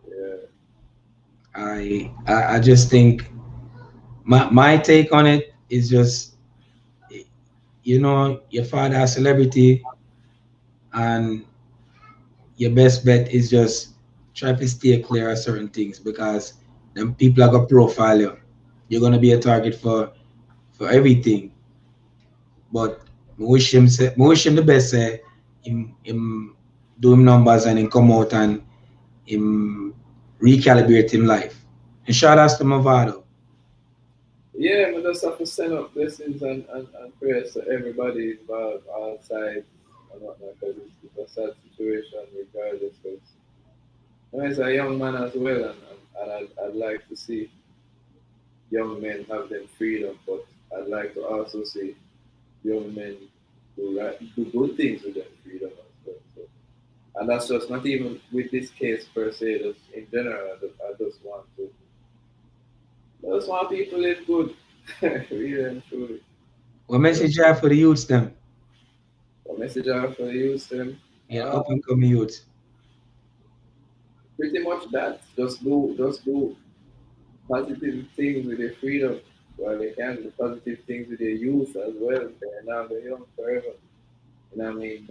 Yeah, I just think my take on it is just your father a celebrity and your best bet is just try to steer clear of certain things because them people are gonna profile you. You're gonna be a target for everything. But me wish him the best. Him do him numbers and him come out and him recalibrate him life. And shout outs to Movado. yeah. We just have to send up blessings and prayers to everybody involved, all sides and whatnot, because it's a sad situation regardless. Because he's a young man as well, and I'd like to see young men have them freedom, but I'd like to also see young men do good things with their freedom as well. So, and that's just not even with this case per se, just in general. I just want people to live good, really and truly. What Yeah. message you have for the youths them? A message I have for the youth, them, Yeah, uh, up and coming youths. pretty much that. Just do positive things with their freedom while they can. Do positive things with their youth as well. They're now they're young forever. You know what I mean?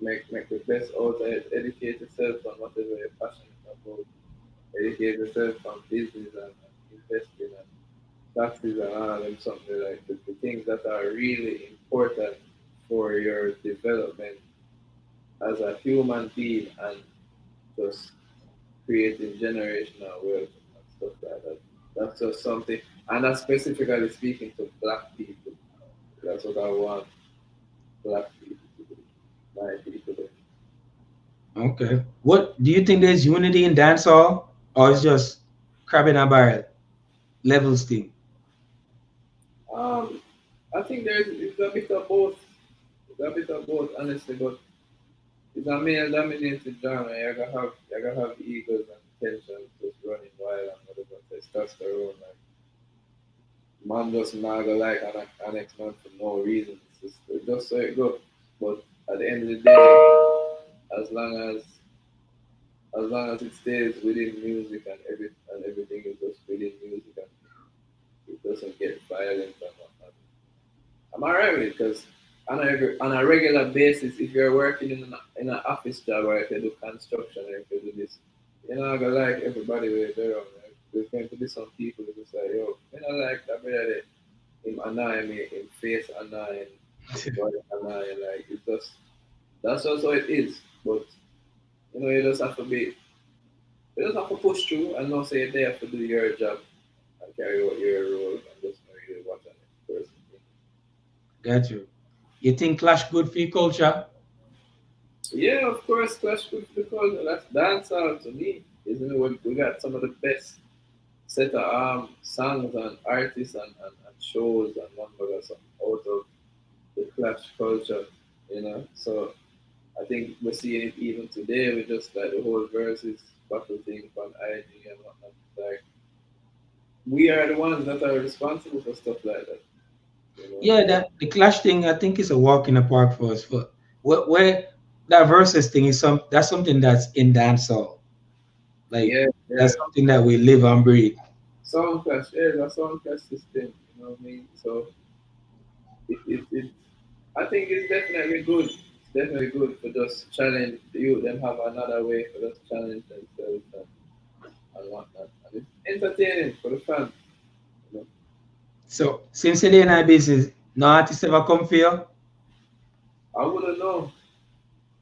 Make the best out of it. Educate yourself on whatever you're passionate about. Educate yourself on business and investing and taxes and all them something like the things that are really important for your development as a human being and just creating generational wealth and stuff like that. That's just something, and that's specifically speaking to black people. That's what I want black people to do, my people. Okay. What do you think there's unity in dancehall or it's just crab in a barrel levels thing? Um, I think it's a bit of both. It's a bit of both, honestly, but it's a male dominated genre. You gotta have egos and tensions just running wild and whatever testosterone. Like man just not gonna like an ex man for no reason. It's just so it goes. But at the end of the day, as long as as long as it stays within music and everything is just within music and it doesn't get violent and whatnot. I'm alright with it because on a regular basis, if you're working in an office job or if you do construction or if you do this, you're not gonna like everybody with their own. Right? There's going to be some people who just like, yo, you know, like that brother, him annoy me, him face annoying, him body annoying. Like it's just that's also it is. But you know, you just have to push through and not say you're there to do your job and carry out your role and just know you what the next person thinks. Got you. You think Clash good for your culture? Yeah, of course, Clash with the culture. That's dancehall to me. Isn't it? We got some of the best set of songs and artists and shows and numbers out of the Clash culture, you know. So I think we're seeing it even today with just like the whole verses battle thing on IG and whatnot. Like we are the ones that are responsible for stuff like that, you know. Yeah, that the Clash thing I think is a walk in the park for us. For where that versus thing is that's something that's in dancehall. Like Yeah, yeah. that's something that we live and breathe. Sound clash, yeah, that's sound clash system, you know what I mean? So it I think it's definitely good. It's definitely good for just challenge the youth them have another way for just challenge themselves and whatnot. And it's entertaining for the fans, you know. So since you're in our business, no artist ever come for you? I wouldn't know.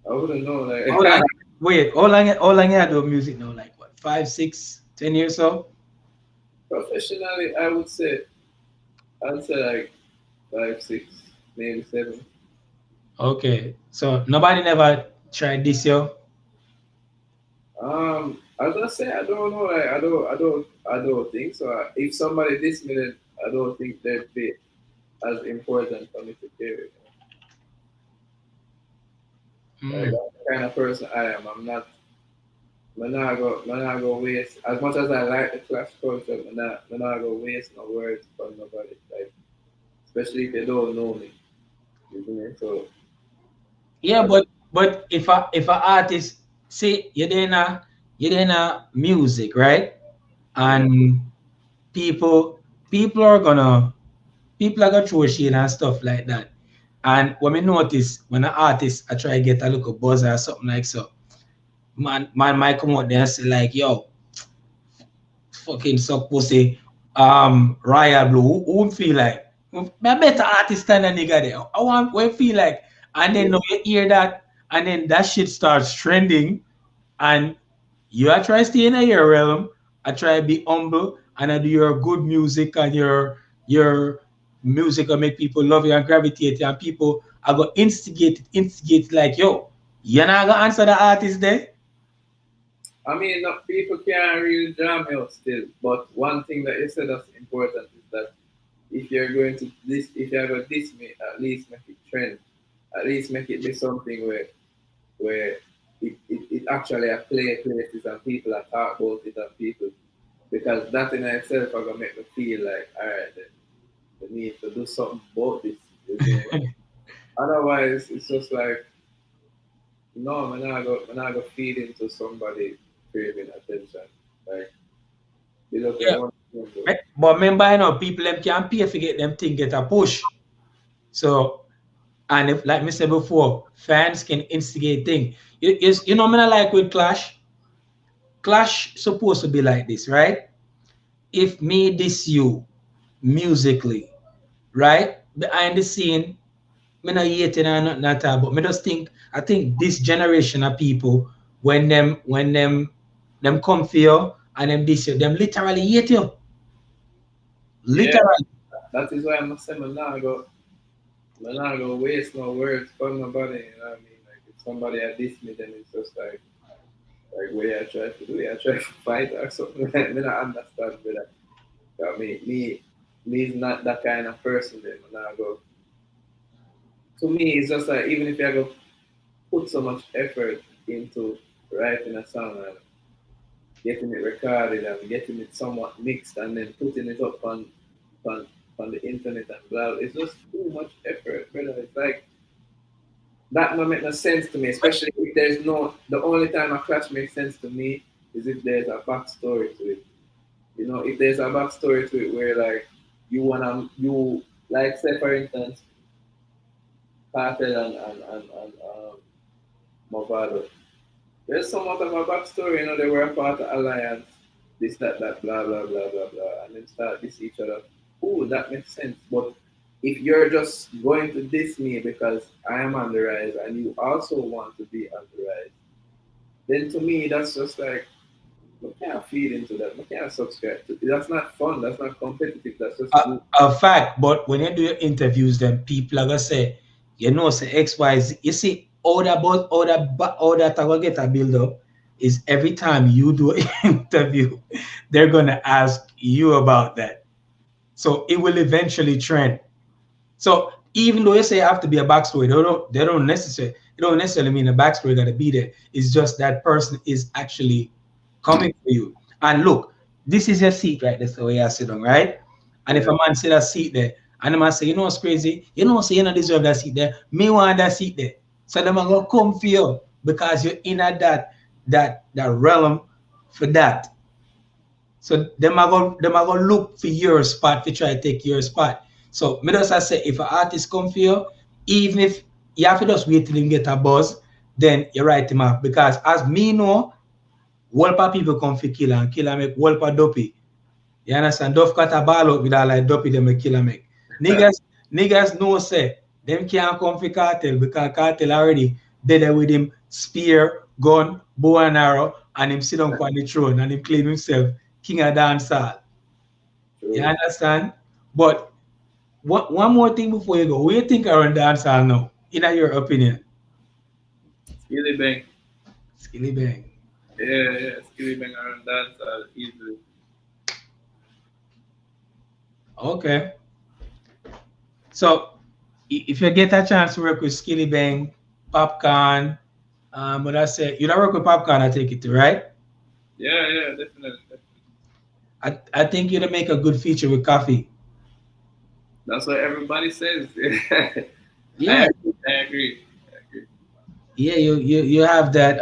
I wouldn't know How like long wait, how long you do music now? Like what, 5, 6, 10 years so? professionally I'd say like 5, 6, maybe 7. Okay. So nobody never tried this year? As I say, I don't know. Like, I don't think so. If somebody diss me, then I don't think that'd be as important for me to care. Like Mm. that's the kind of person I am. I'm not go waste as much as I like the clash culture. I'm not go waste no words for nobody. Like especially if they don't know me. You know? So Yeah, that's but if a artist say you're in a music, right? yeah. And people people are gonna people are gonna throw shade and stuff like that. And when we notice when an artist I try to get a little buzz or something like so, man might come out there and say like, yo, fucking suck pussy, Raya Blue, who feel like a better artist than a nigga there. I want we feel like, and then Yeah. now you hear that, and then that shit starts trending, and you are try to stay in your realm. I try to be humble, and I do your good music, and your music will make people love you and gravitate you, and people are gonna instigate like, yo, you're not gonna answer the artist there. I mean, no, people can't really jam you still. But one thing that you said that's important is that if you're going to diss me, at least make it trend. At least make it be something where it actually a play places and people are talk about it and people because that in itself are gonna make me feel like alright then we need to do something about this. You see? Otherwise it's just like no, I'm not go feed into somebody craving attention. Like build up Yeah, your own thing, but remember, people them can pay to get them thing get a push. So, and if like me said before, fans can instigate thing. You know, me not like with Clash. Clash supposed to be like this, right? If me diss you musically, right? Behind the scene, me not hating or nothing at all, but me just think I think this generation of people when them come for you and them diss you, them literally hate you. yeah, Literally. that is why I'm saying I'm not gonna waste no words for nobody, you know what I mean? Like if somebody had diss me then it's just like what I try to do, I try to fight or something. I mean, I understand but I mean me is not that kind of person then when I go to me it's just like even if I go put so much effort into writing a song and getting it recorded and getting it somewhat mixed and then putting it up on, on the internet and blah. It's just too much effort, brother. It's like that don't make no sense to me, especially if there's no. The only time a clash makes sense to me is if there's a backstory to it. You know, if there's a backstory to it where like you like say for instance. Cartel and Movado. There's somewhat of a backstory, you know, they were a part of alliance, this, that, blah, blah, blah, blah, blah, and then start this each other. Ooh, that makes sense. But if you're just going to diss me because I am on the rise and you also want to be on the rise, then to me that's just like I can't feed into that. I can't subscribe to. That's not fun. That's not competitive. That's just A, good. a fact, but when you do your interviews, then people are gonna say, you know, say XYZ. You see, all that I will get a build up is every time you do an interview, they're gonna ask you about that. So it will eventually trend. So even though you say you have to be a backstory, they don't necessarily mean the backstory got to be there. It's just that person is actually coming for you. And look, this is your seat right. That's the way I sit on, right? And if Yeah, a man see that seat there, and the man say, you know what's crazy? You know, say you don't deserve that seat there. Me want that seat there. So the man gonna come for you because you're in at that realm for that. So them are gonna look for your spot to try to take your spot. So me just I say if an artist come for you, even if you have to just wait till him get a buzz, then you write him off. Because as me know, Wolpa people come for kill and kill and make Wolpa dopey. You understand? Duff got a ball out with all like dopey them a kill and make. Niggas know say them can't come for cartel because cartel already dead there with him spear, gun, bow and arrow, and him sit on the throne and him claim himself king of dancehall. You true. understand? But one more thing before you go. What do you think around dancehall now? In your opinion? Skilly Bang. Skilly bang. Yeah, Skilly Bang around dance easily. Okay. So if you get a chance to work with Skilly Bang, Popcorn, but I said you don't work with Popcorn, I take it to right. Yeah, definitely. I think you'd make a good feature with Coffee. That's what everybody says. I Yeah, agree. I agree. I agree. yeah, you have that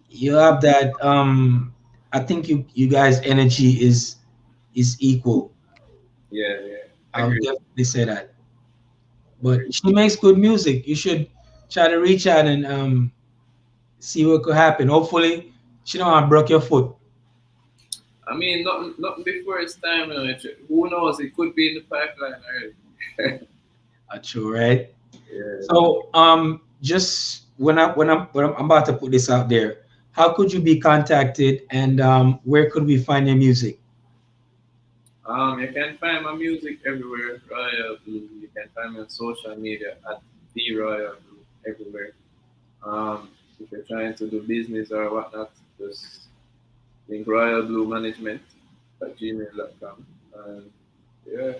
you have that I think you guys energy is equal. Yeah. I'll Agree. definitely say that. Agree. But she makes good music. You should try to reach out and see what could happen. Hopefully, she don't want to break your foot. I mean, not before it's time. You know, who knows? It could be in the pipeline already. True, right? Yeah. So, just when I'm about to put this out there, how could you be contacted, and where could we find your music? You can find my music everywhere. Royal Blue. You can find me on social media at the Royal Blue everywhere. If you're trying to do business or whatnot, just think Royal Blue Management at gmail.com. And yeah,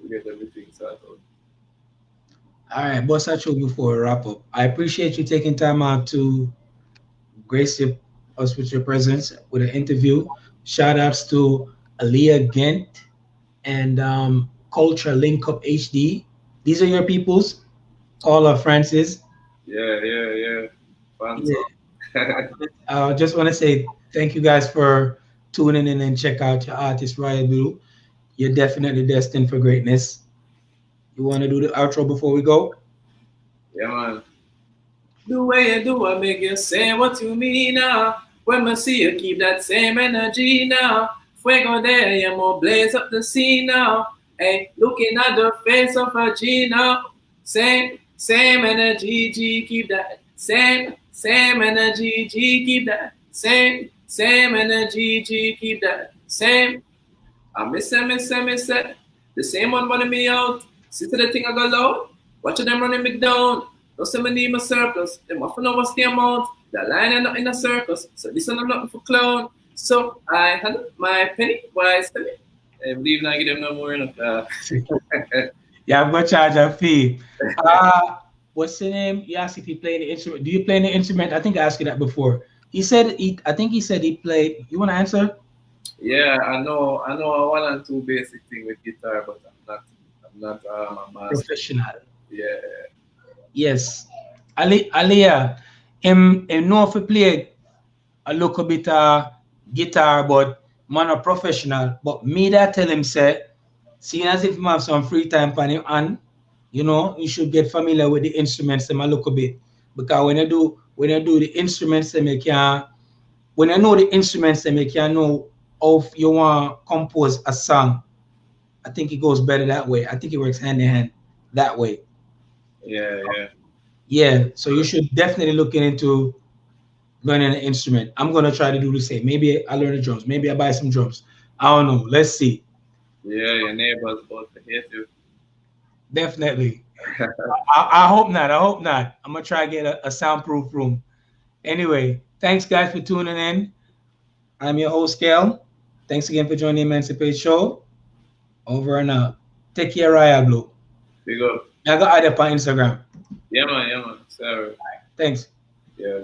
we get everything sorted out. All right, boss. I told before we wrap up. I appreciate you taking time out to grace us with your presence with an interview. Shout outs to Aaliyah Gent and Culture Link Up HD. These are your peoples. Paula Francis. Yeah. Fun Yeah. talk. I just want to say thank you guys for tuning in and check out your artist Royal Blue. You're definitely destined for greatness. You want to do the outro before we go? Yeah, man. The way you do, I make you say what you mean now. When I see you, keep that same energy now. Fuego there, you more blaze up the scene now. Hey, looking at the face of a G now. Same energy, G, keep that. Same energy, G, keep that. Same energy, G, keep that. Same. I miss it. The same one running me out. See to the thing I go loud. Watching them running me down. No say me need my circus. Them often know what's the amount. That line ain't not in a circus. So this one I'm looking for clown. So I had my penny wise to me. I believe not give them no more enough. Yeah, I'm gonna charge a fee. What's the name? You asked if he played the instrument. Do you play the instrument? I think I asked you that before. He said he. I think he said he played. You want to answer? Yeah, I know a one and two basic thing with guitar, but I'm not a master. Professional. Yeah. Yes. Aliyah, him know if he play a little bit guitar, but man a professional. But me that tell him say, seeing as if him have some free time on him and You know, you should get familiar with the instruments them a little bit. Because when you do the instruments them you can when you know the instruments them you can know if you want to compose a song. I think it goes better that way. I think it works hand in hand that way. Yeah, yeah. Yeah, so you should definitely look into learning an instrument. I'm gonna try to do the same. Maybe I learn the drums. Maybe I buy some drums. I don't know. Let's see. Yeah, your neighbor's about to hit you. Definitely. I hope not. I hope not. I'm gonna try to get a soundproof room. Anyway, thanks guys for tuning in. I'm your host, Kel. Thanks again for joining the Emancipate Show. Over and out. Take care, Raya Blue. Big up. I got add up on Instagram. Yeah, man, sorry. Thanks. Yeah.